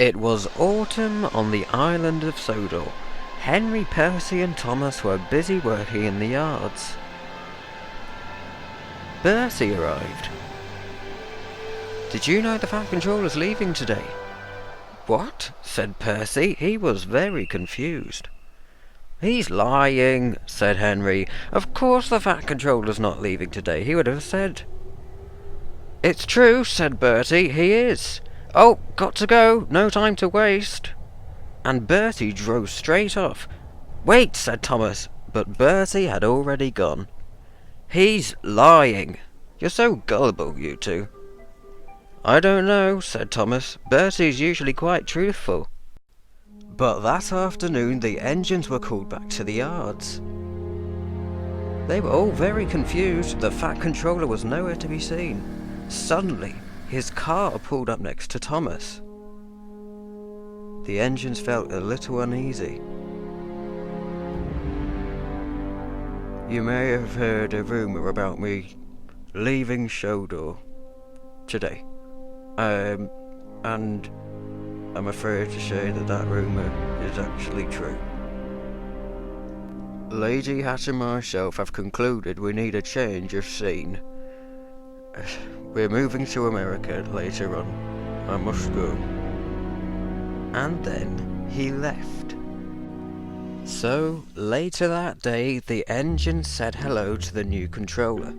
It was autumn on the island of Sodor. Henry, Percy and Thomas were busy working in the yards. Bertie arrived. "Did you know the Fat Controller's leaving today?" "What?" said Percy. He was very confused. "He's lying," said Henry. "Of course the Fat Controller's not leaving today. He would have said." "It's true," said Bertie. "He is. Oh, got to go. No time to waste." And Bertie drove straight off. "Wait," said Thomas, but Bertie had already gone. "He's lying. You're so gullible, you two." "I don't know," said Thomas. "Bertie's usually quite truthful." But that afternoon the engines were called back to the yards. They were all very confused. The Fat Controller was nowhere to be seen. Suddenly, his car pulled up next to Thomas. The engines felt a little uneasy. "You may have heard a rumour about me leaving Sodor today. And I'm afraid to say that rumour is actually true. Lady Hatt and myself have concluded we need a change of scene. We're moving to America later on. I must go." And then he left. So, later that day, the engine said hello to the new controller.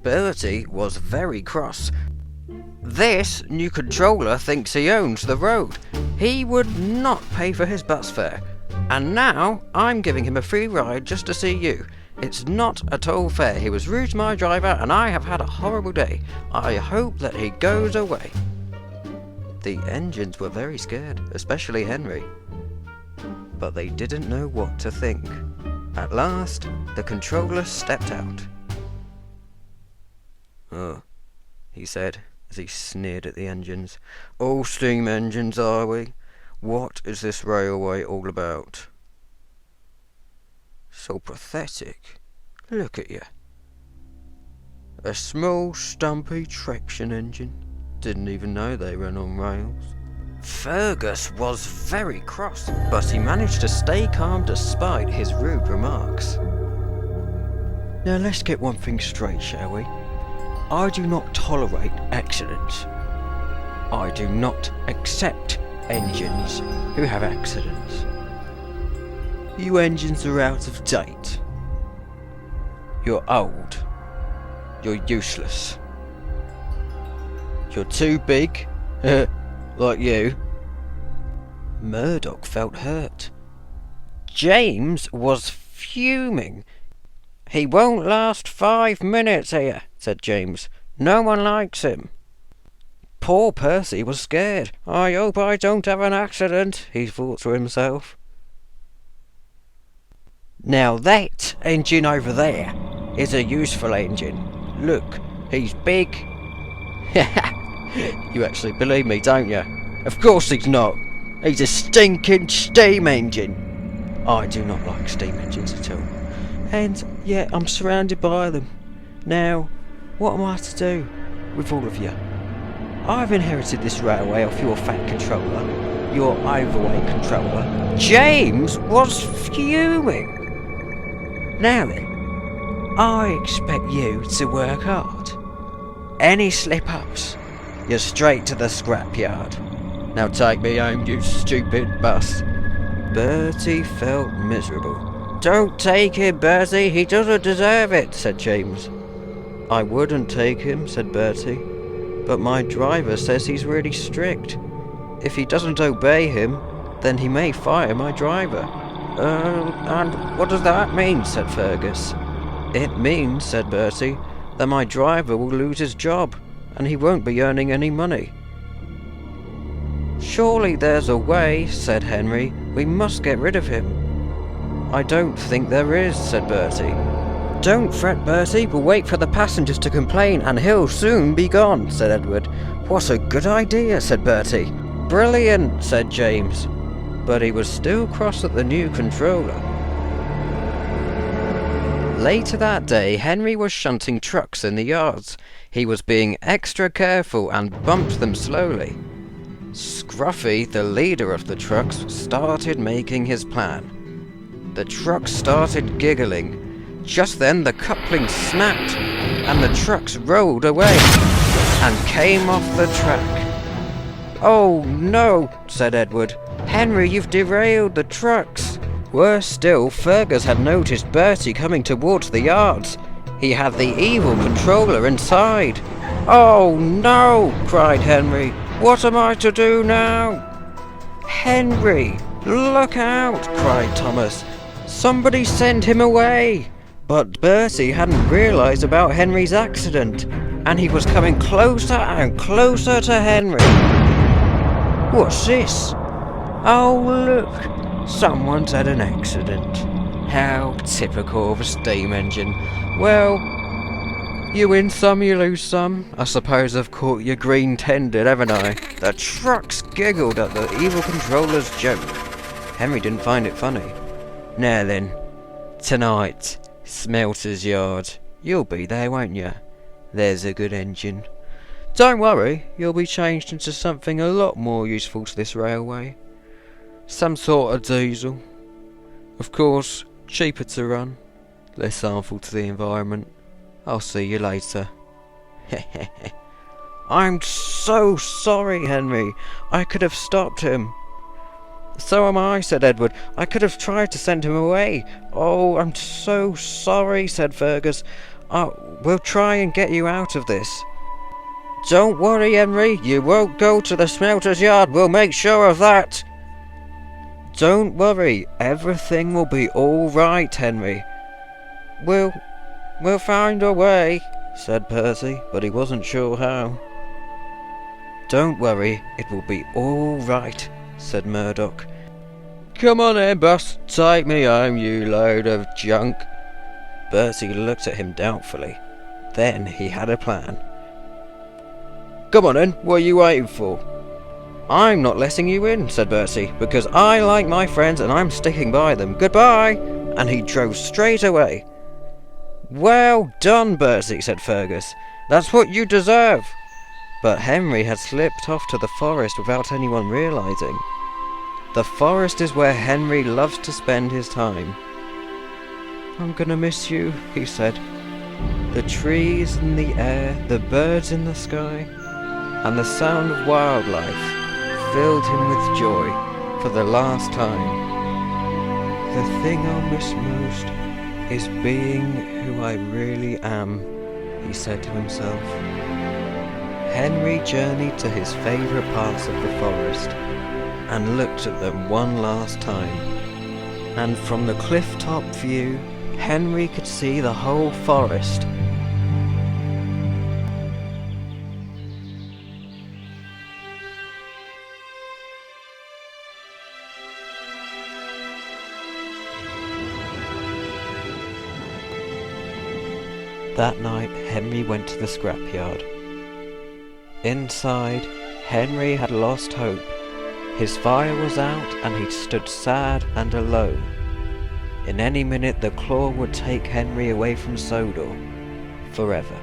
Bertie was very cross. This new controller thinks he owns the road. He would not pay for his bus fare. And now, I'm giving him a free ride just to see you. It's not at all fair. He was rude to my driver and I have had a horrible day. I hope that he goes away. The engines were very scared, especially Henry. But they didn't know what to think. At last, the controller stepped out. "Oh," he said, as he sneered at the engines. "All steam engines, are we? What is this railway all about? So pathetic. Look at you. A small, stumpy traction engine. Didn't even know they ran on rails." Fergus was very cross, but he managed to stay calm despite his rude remarks. "Now let's get one thing straight, shall we? I do not tolerate accidents. I do not accept engines who have accidents. You engines are out of date. You're old. You're useless. You're too big, like you." Mudoch felt hurt. James was fuming. "He won't last 5 minutes here," said James. "No one likes him." Poor Percy was scared. "I hope I don't have an accident," he thought to himself. "Now that engine over there is a useful engine. Look, he's big." You actually believe me, don't you? Of course he's not. He's a stinking steam engine. I do not like steam engines at all. And yet I'm surrounded by them. Now, what am I to do with all of you? I've inherited this railway off your Fat Controller, your overweight controller. James was fuming. Now then, I expect you to work hard. Any slip-ups, you're straight to the scrapyard. Now take me home, you stupid bus." Bertie felt miserable. "Don't take him, Bertie, he doesn't deserve it," said James. "I wouldn't take him," said Bertie, "but my driver says he's really strict. If he doesn't obey him, then he may fire my driver." And what does that mean?" said Fergus. "It means," said Bertie, "that my driver will lose his job, and he won't be earning any money." "Surely there's a way," said Henry. "We must get rid of him." "I don't think there is," said Bertie. "Don't fret, Bertie, we'll wait for the passengers to complain, and he'll soon be gone," said Edward. "What a good idea," said Bertie. "Brilliant," said James. But he was still cross at the new controller. Later that day, Henry was shunting trucks in the yards. He was being extra careful and bumped them slowly. Scruffy, the leader of the trucks, started making his plan. The trucks started giggling. Just then the coupling snapped, and the trucks rolled away and came off the track. "Oh no," said Edward. "Henry, you've derailed the trucks." Worse still, Fergus had noticed Bertie coming towards the yards. He had the evil controller inside. "Oh no," cried Henry. "What am I to do now?" "Henry, look out," cried Thomas. "Somebody send him away." But Bertie hadn't realised about Henry's accident, and he was coming closer and closer to Henry. "What's this? Oh look, someone's had an accident. How typical of a steam engine. Well, you win some, you lose some. I suppose I've caught you green-tended, haven't I?" The trucks giggled at the evil controller's joke. Henry didn't find it funny. "Now then, tonight, Smelter's Yard. You'll be there, won't you? There's a good engine. Don't worry, you'll be changed into something a lot more useful to this railway. Some sort of diesel. Of course, cheaper to run, less harmful to the environment. I'll see you later." "I'm so sorry, Henry. I could have stopped him." "So am I," said Edward. "I could have tried to send him away." "Oh, I'm so sorry," said Fergus. We'll try and get you out of this." "Don't worry, Henry. You won't go to the smelter's yard. We'll make sure of that." "Don't worry. Everything will be all right, Henry." We'll find a way," said Percy, but he wasn't sure how. "Don't worry. It will be all right," said Mudoch. "Come on then, boss. Take me home, you load of junk." Bertie looked at him doubtfully. Then he had a plan. "Come on then, what are you waiting for?" "I'm not letting you in," said Bertie, "because I like my friends and I'm sticking by them. Goodbye!" And he drove straight away. "Well done, Bertie," said Fergus. "That's what you deserve." But Henry had slipped off to the forest without anyone realising. The forest is where Henry loves to spend his time. "I'm gonna miss you," he said. The trees in the air, the birds in the sky, and the sound of wildlife filled him with joy for the last time. "The thing I'll miss most is being who I really am," he said to himself. Henry journeyed to his favourite parts of the forest and looked at them one last time. And from the cliff-top view, Henry could see the whole forest. That night, Henry went to the scrapyard. Inside, Henry had lost hope. His fire was out and he stood sad and alone. In any minute the claw would take Henry away from Sodor forever.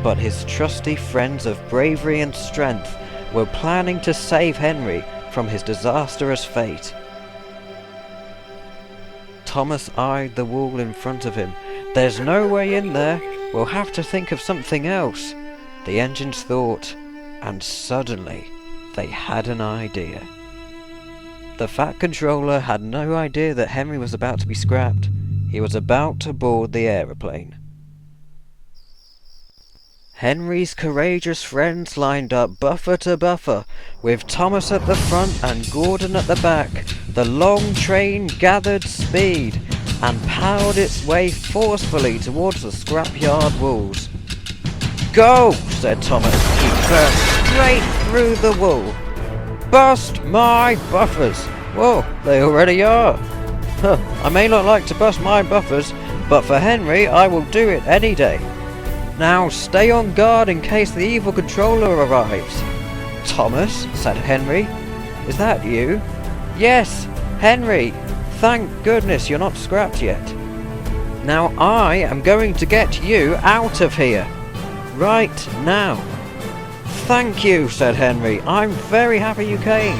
But his trusty friends of bravery and strength were planning to save Henry from his disastrous fate. Thomas eyed the wall in front of him. "There's no way in there. We'll have to think of something else," the engines thought, and suddenly they had an idea. The Fat Controller had no idea that Henry was about to be scrapped. He was about to board the aeroplane. Henry's courageous friends lined up buffer to buffer, with Thomas at the front and Gordon at the back. The long train gathered speed and powered its way forcefully towards the scrapyard walls. "Go!" said Thomas. He burst straight through the wall. "Bust my buffers!" "Well, they already are." "I may not like to bust my buffers, but for Henry I will do it any day. Now stay on guard in case the evil controller arrives." "Thomas," said Henry, "is that you?" "Yes, Henry. Thank goodness you're not scrapped yet. Now I am going to get you out of here. Right now. thank you, said Henry. I'm very happy you came.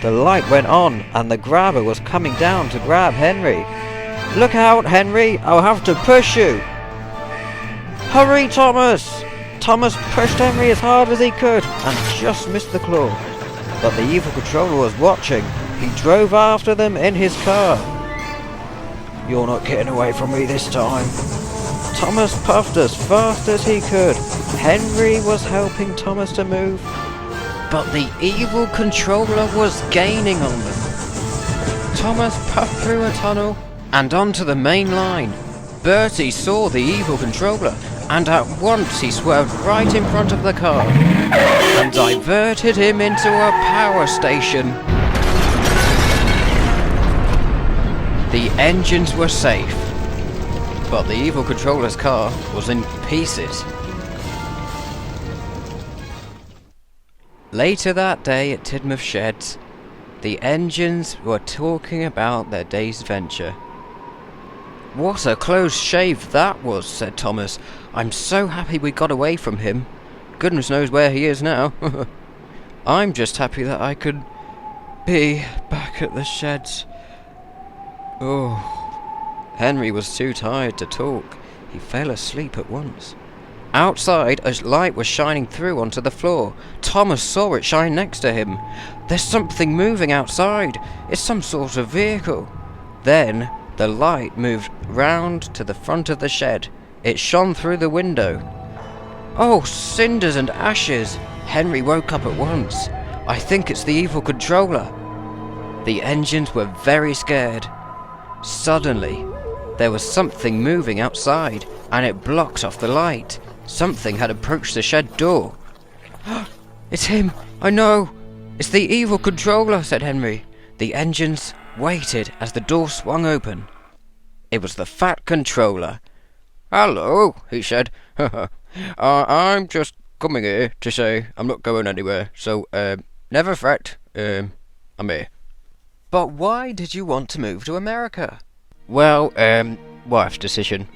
The light went on, and the grabber was coming down to grab Henry. Look out, Henry! I'll have to push you! Hurry, Thomas! Thomas pushed Henry as hard as he could, and just missed the claw. But the evil controller was watching. He drove after them in his car. You're not getting away from me this time. Thomas puffed as fast as he could. Henry was helping Thomas to move, but the evil controller was gaining on them. Thomas puffed through a tunnel and onto the main line. Bertie saw the evil controller, and at once he swerved right in front of the car and diverted him into a power station. The engines were safe, but the evil controller's car was in pieces. Later that day at Tidmouth Sheds, the engines were talking about their day's adventure. What a close shave that was, said Thomas. I'm so happy we got away from him. Goodness knows where he is now. I'm just happy that I could be back at the sheds. Oh. Henry was too tired to talk. He fell asleep at once. Outside, a light was shining through onto the floor. Thomas saw it shine next to him. There's something moving outside. It's some sort of vehicle. Then the light moved round to the front of the shed. It shone through the window. Oh, cinders and ashes! Henry woke up at once. I think it's the evil controller. The engines were very scared. Suddenly, there was something moving outside, and it blocked off the light. Something had approached the shed door. It's him! I know! It's the evil controller, said Henry. The engines waited as the door swung open. It was the fat controller. Hello, he said. I'm just coming here to say I'm not going anywhere, so, never fret. I'm here. But why did you want to move to America? Well, wife's decision.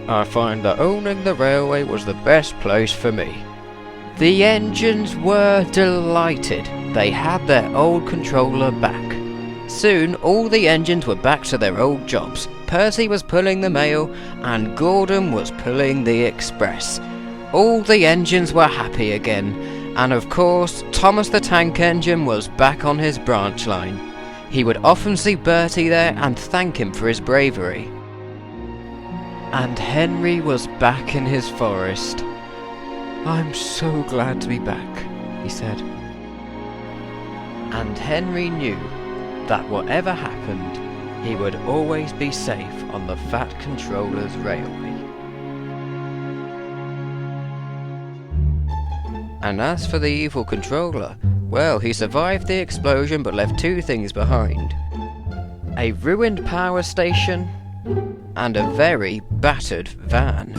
I find that owning the railway was the best place for me. The engines were delighted. They had their old controller back. Soon, all the engines were back to their old jobs. Percy was pulling the mail, and Gordon was pulling the express. All the engines were happy again, and of course, Thomas the Tank Engine was back on his branch line. He would often see Bertie there and thank him for his bravery. And Henry was back in his forest. I'm so glad to be back, he said. And Henry knew that whatever happened, he would always be safe on the Fat Controller's railway. And as for the evil controller, well, he survived the explosion but left two things behind. A ruined power station and a very battered van.